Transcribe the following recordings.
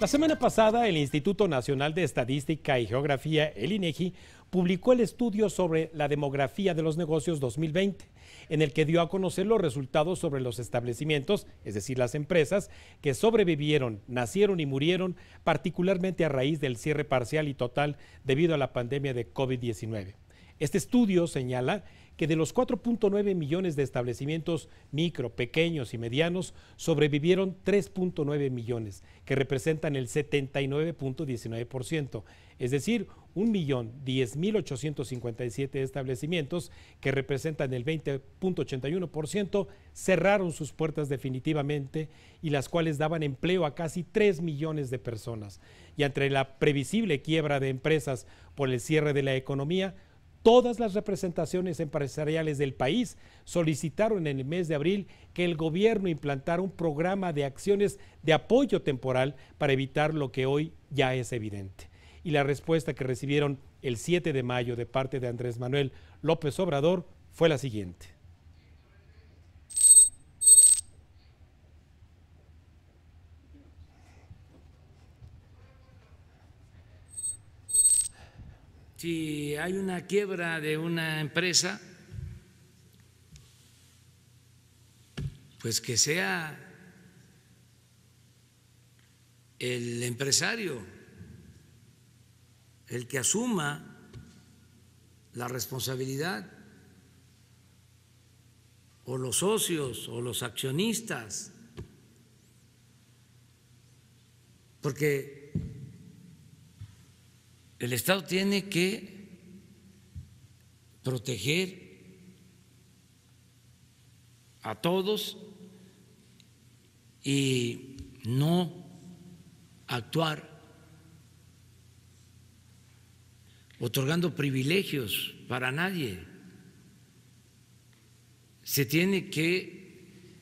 La semana pasada, el Instituto Nacional de Estadística y Geografía, el INEGI, publicó el estudio sobre la demografía de los negocios 2020, en el que dio a conocer los resultados sobre los establecimientos, es decir, las empresas, que sobrevivieron, nacieron y murieron, particularmente a raíz del cierre parcial y total debido a la pandemia de COVID-19. Este estudio señala que de los 4.9 millones de establecimientos micro, pequeños y medianos, sobrevivieron 3.9 millones, que representan el 79.19%, es decir, 1.010.857 establecimientos, que representan el 20.81%, cerraron sus puertas definitivamente y las cuales daban empleo a casi 3 millones de personas. Y ante la previsible quiebra de empresas por el cierre de la economía, todas las representaciones empresariales del país solicitaron en el mes de abril que el gobierno implantara un programa de acciones de apoyo temporal para evitar lo que hoy ya es evidente. Y la respuesta que recibieron el 7 de mayo de parte de Andrés Manuel López Obrador fue la siguiente. Si hay una quiebra de una empresa, pues que sea el empresario el que asuma la responsabilidad, o los socios o los accionistas, porque el Estado tiene que proteger a todos y no actuar otorgando privilegios para nadie. Se tiene que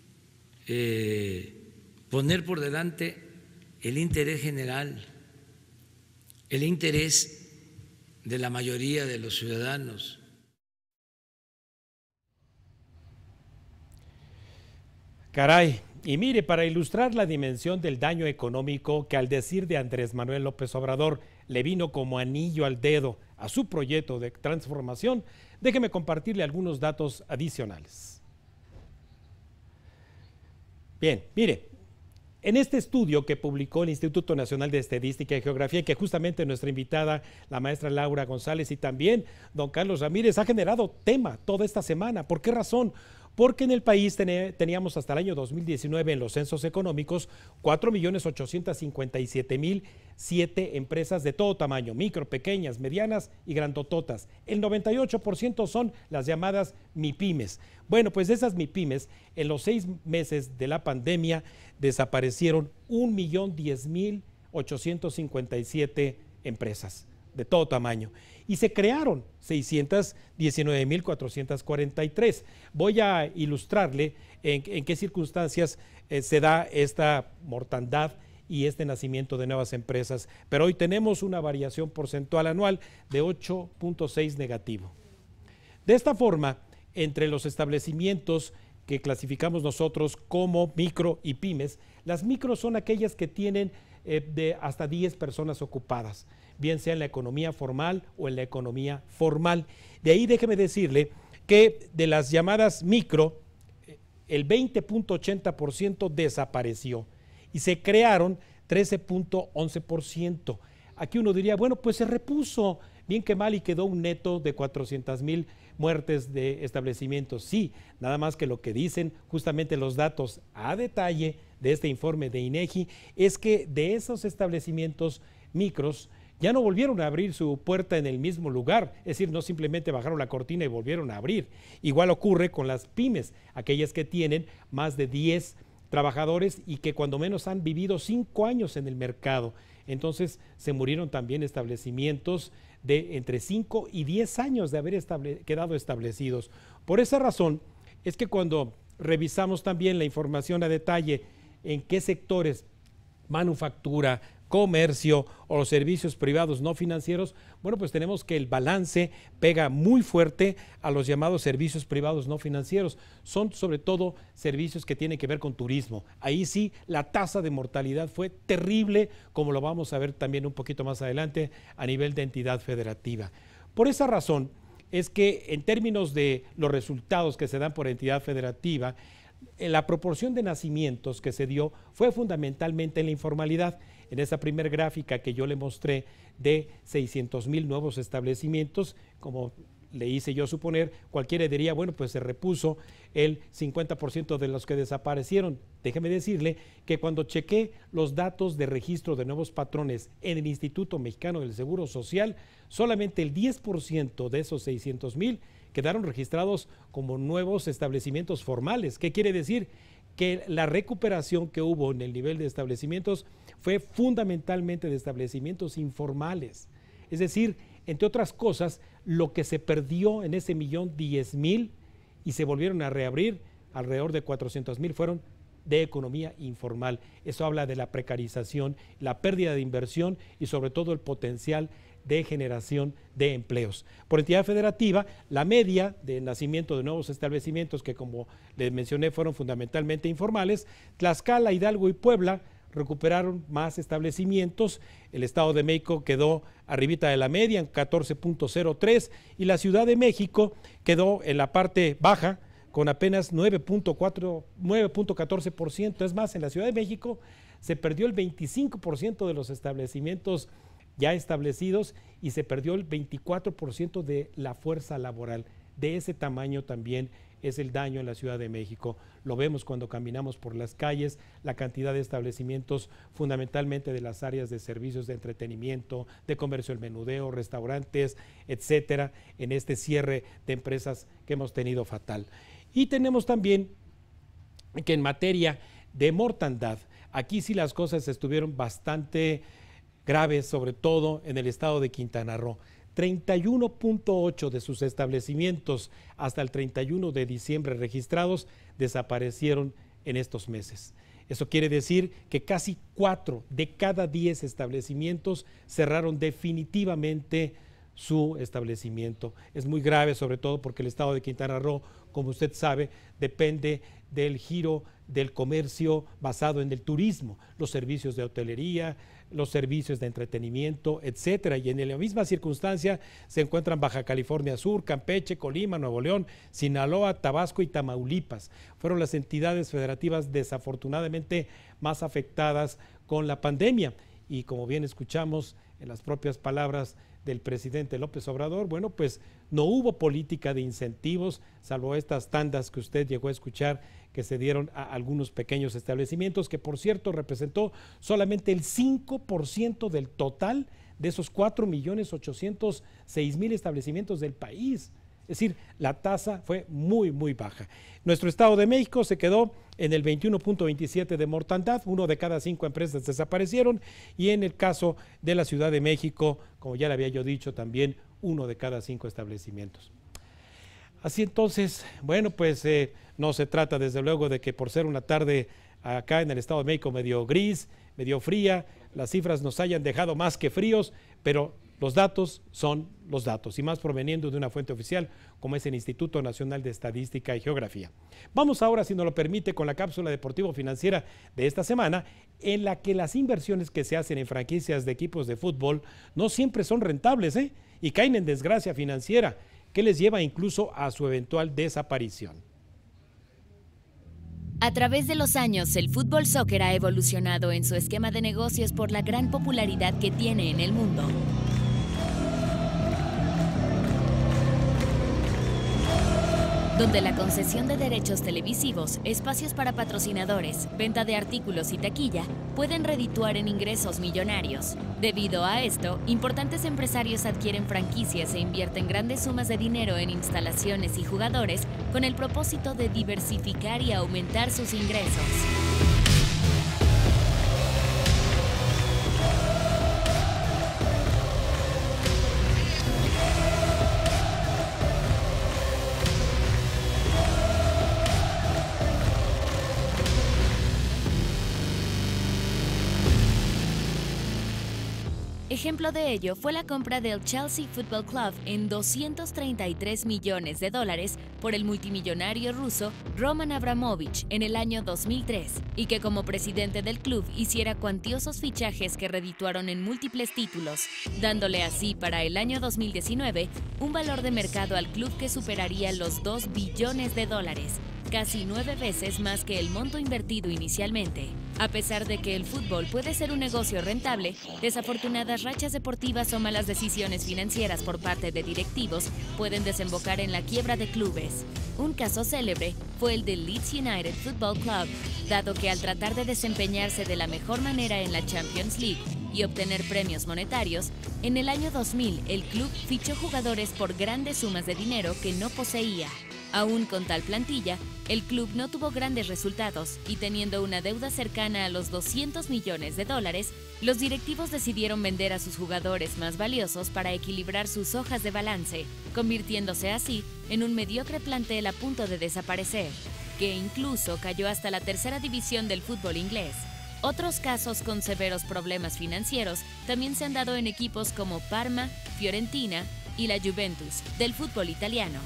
poner por delante el interés general, el interés de la mayoría de los ciudadanos. Caray, y mire, para ilustrar la dimensión del daño económico que, al decir de Andrés Manuel López Obrador, le vino como anillo al dedo a su proyecto de transformación, déjeme compartirle algunos datos adicionales. Bien, mire, en este estudio que publicó el Instituto Nacional de Estadística y Geografía, y que justamente nuestra invitada, la maestra Laura González, y también don Carlos Ramírez, ha generado tema toda esta semana. ¿Por qué razón? Porque en el país teníamos hasta el año 2019 en los censos económicos 4.857.007 empresas de todo tamaño, micro, pequeñas, medianas y grandototas. El 98% son las llamadas MIPYMES. Bueno, pues de esas MIPYMES, en los 6 meses de la pandemia desaparecieron 1.010.857 empresas de todo tamaño y se crearon 619.443. Voy a ilustrarle en qué circunstancias se da esta mortandad y este nacimiento de nuevas empresas, pero hoy tenemos una variación porcentual anual de 8.6 negativo. De esta forma, entre los establecimientos que clasificamos nosotros como micro y pymes, las micros son aquellas que tienen de hasta 10 personas ocupadas, bien sea en la economía formal o en la economía formal. De ahí déjeme decirle que de las llamadas micro, el 20.80% desapareció y se crearon 13.11%. Aquí uno diría, bueno, pues se repuso, bien que mal, y quedó un neto de 400,000 muertes de establecimientos. Sí, nada más que lo que dicen justamente los datos a detalle de este informe de INEGI es que de esos establecimientos micros ya no volvieron a abrir su puerta en el mismo lugar, es decir, no simplemente bajaron la cortina y volvieron a abrir. Igual ocurre con las pymes, aquellas que tienen más de 10 trabajadores y que cuando menos han vivido 5 años en el mercado. Entonces se murieron también establecimientos de entre 5 y 10 años de haber quedado establecidos. Por esa razón es que cuando revisamos también la información a detalle en qué sectores, manufactura, comercio o los servicios privados no financieros, bueno, pues tenemos que el balance pega muy fuerte a los llamados servicios privados no financieros. Son sobre todo servicios que tienen que ver con turismo. Ahí sí, la tasa de mortalidad fue terrible, como lo vamos a ver también un poquito más adelante a nivel de entidad federativa. Por esa razón es que en términos de los resultados que se dan por entidad federativa, la proporción de nacimientos que se dio fue fundamentalmente en la informalidad. En esa primer gráfica que yo le mostré de 600,000 nuevos establecimientos, como le hice yo suponer, cualquiera diría, bueno, pues se repuso el 50% de los que desaparecieron. Déjeme decirle que cuando chequé los datos de registro de nuevos patrones en el Instituto Mexicano del Seguro Social, solamente el 10% de esos 600,000 quedaron registrados como nuevos establecimientos formales. ¿Qué quiere decir? Que la recuperación que hubo en el nivel de establecimientos fue fundamentalmente de establecimientos informales. Es decir, entre otras cosas, lo que se perdió en ese 1,010,000 y se volvieron a reabrir, alrededor de 400,000 fueron de economía informal. Eso habla de la precarización, la pérdida de inversión y sobre todo el potencial de generación de empleos. Por entidad federativa, la media de nacimiento de nuevos establecimientos, que como les mencioné fueron fundamentalmente informales, Tlaxcala, Hidalgo y Puebla recuperaron más establecimientos. El Estado de México quedó arribita de la media en 14.03 y la Ciudad de México quedó en la parte baja con apenas 9.14%. Es más, en la Ciudad de México se perdió el 25% de los establecimientos ya establecidos y se perdió el 24% de la fuerza laboral. De ese tamaño también es el daño en la Ciudad de México. Lo vemos cuando caminamos por las calles, la cantidad de establecimientos fundamentalmente de las áreas de servicios de entretenimiento, de comercio al menudeo, restaurantes, etcétera, en este cierre de empresas que hemos tenido fatal. Y tenemos también que en materia de mortandad, aquí sí las cosas estuvieron bastante graves, sobre todo en el estado de Quintana Roo. 31.8 de sus establecimientos hasta el 31 de diciembre registrados desaparecieron en estos meses. Eso quiere decir que casi 4 de cada 10 establecimientos cerraron definitivamente su establecimiento. Es muy grave, sobre todo porque el estado de Quintana Roo, como usted sabe, depende del giro del comercio basado en el turismo, los servicios de hotelería, los servicios de entretenimiento, etcétera. Y en la misma circunstancia se encuentran Baja California Sur, Campeche, Colima, Nuevo León, Sinaloa, Tabasco y Tamaulipas. Fueron las entidades federativas desafortunadamente más afectadas con la pandemia. Y como bien escuchamos en las propias palabras del presidente López Obrador, bueno, pues no hubo política de incentivos, salvo estas tandas que usted llegó a escuchar que se dieron a algunos pequeños establecimientos, que por cierto representó solamente el 5% del total de esos 4,806,000 establecimientos del país. Es decir, la tasa fue muy, muy baja. Nuestro Estado de México se quedó en el 21.27 de mortandad, 1 de cada 5 empresas desaparecieron, y en el caso de la Ciudad de México, como ya le había yo dicho también, 1 de cada 5 establecimientos. Así entonces, bueno, pues no se trata desde luego de que por ser una tarde acá en el Estado de México medio gris, medio fría, las cifras nos hayan dejado más que fríos, pero los datos son los datos, y más proveniendo de una fuente oficial como es el Instituto Nacional de Estadística y Geografía. Vamos ahora, si nos lo permite, con la cápsula deportivo-financiera de esta semana, en la que las inversiones que se hacen en franquicias de equipos de fútbol no siempre son rentables, y caen en desgracia financiera, que les lleva incluso a su eventual desaparición. A través de los años, el fútbol soccer ha evolucionado en su esquema de negocios por la gran popularidad que tiene en el mundo. Donde la concesión de derechos televisivos, espacios para patrocinadores, venta de artículos y taquilla pueden redituar en ingresos millonarios. Debido a esto, importantes empresarios adquieren franquicias e invierten grandes sumas de dinero en instalaciones y jugadores con el propósito de diversificar y aumentar sus ingresos. Ejemplo de ello fue la compra del Chelsea Football Club en $233 millones por el multimillonario ruso Roman Abramovich en el año 2003, y que como presidente del club hiciera cuantiosos fichajes que redituaron en múltiples títulos, dándole así para el año 2019 un valor de mercado al club que superaría los $2 billones, casi 9 veces más que el monto invertido inicialmente. A pesar de que el fútbol puede ser un negocio rentable, desafortunadas rachas deportivas o malas decisiones financieras por parte de directivos pueden desembocar en la quiebra de clubes. Un caso célebre fue el del Leeds United Football Club, dado que al tratar de desempeñarse de la mejor manera en la Champions League y obtener premios monetarios, en el año 2000 el club fichó jugadores por grandes sumas de dinero que no poseía. Aún con tal plantilla, el club no tuvo grandes resultados y teniendo una deuda cercana a los $200 millones, los directivos decidieron vender a sus jugadores más valiosos para equilibrar sus hojas de balance, convirtiéndose así en un mediocre plantel a punto de desaparecer, que incluso cayó hasta la tercera división del fútbol inglés. Otros casos con severos problemas financieros también se han dado en equipos como Parma, Fiorentina y la Juventus del fútbol italiano.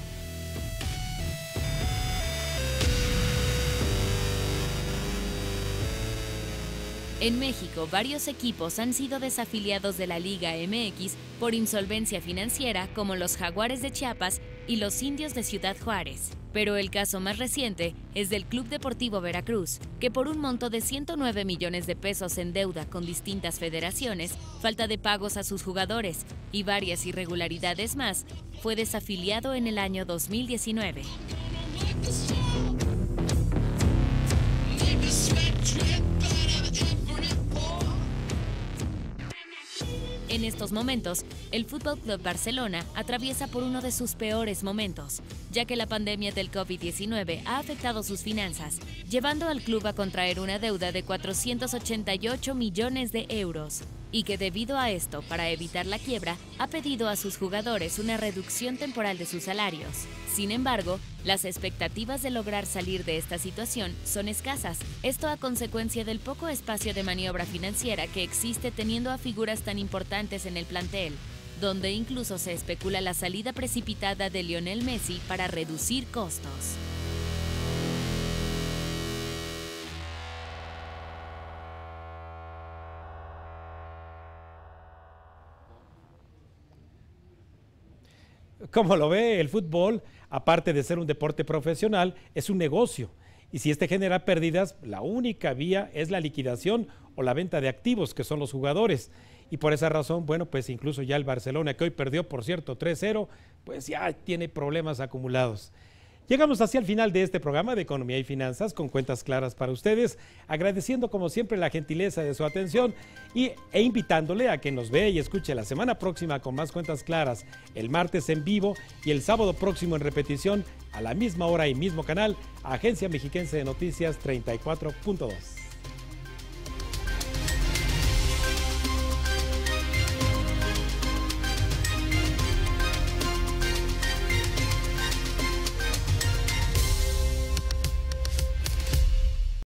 En México, varios equipos han sido desafiliados de la Liga MX por insolvencia financiera, como los Jaguares de Chiapas y los Indios de Ciudad Juárez. Pero el caso más reciente es del Club Deportivo Veracruz, que por un monto de 109 millones de pesos en deuda con distintas federaciones, falta de pagos a sus jugadores y varias irregularidades más, fue desafiliado en el año 2019. En estos momentos, el Fútbol Club Barcelona atraviesa por uno de sus peores momentos, ya que la pandemia del COVID-19 ha afectado sus finanzas, llevando al club a contraer una deuda de 488 millones de euros, y que debido a esto, para evitar la quiebra, ha pedido a sus jugadores una reducción temporal de sus salarios. Sin embargo, las expectativas de lograr salir de esta situación son escasas, esto a consecuencia del poco espacio de maniobra financiera que existe teniendo a figuras tan importantes en el plantel, donde incluso se especula la salida precipitada de Lionel Messi para reducir costos. Como lo ve, el fútbol, aparte de ser un deporte profesional, es un negocio. Y si este genera pérdidas, la única vía es la liquidación o la venta de activos, que son los jugadores. Y por esa razón, bueno, pues incluso ya el Barcelona, que hoy perdió, por cierto, 3-0, pues ya tiene problemas acumulados. Llegamos así al final de este programa de Economía y Finanzas con cuentas claras para ustedes, agradeciendo como siempre la gentileza de su atención e invitándole a que nos vea y escuche la semana próxima con más cuentas claras, el martes en vivo y el sábado próximo en repetición a la misma hora y mismo canal, Agencia Mexiquense de Noticias 34.2.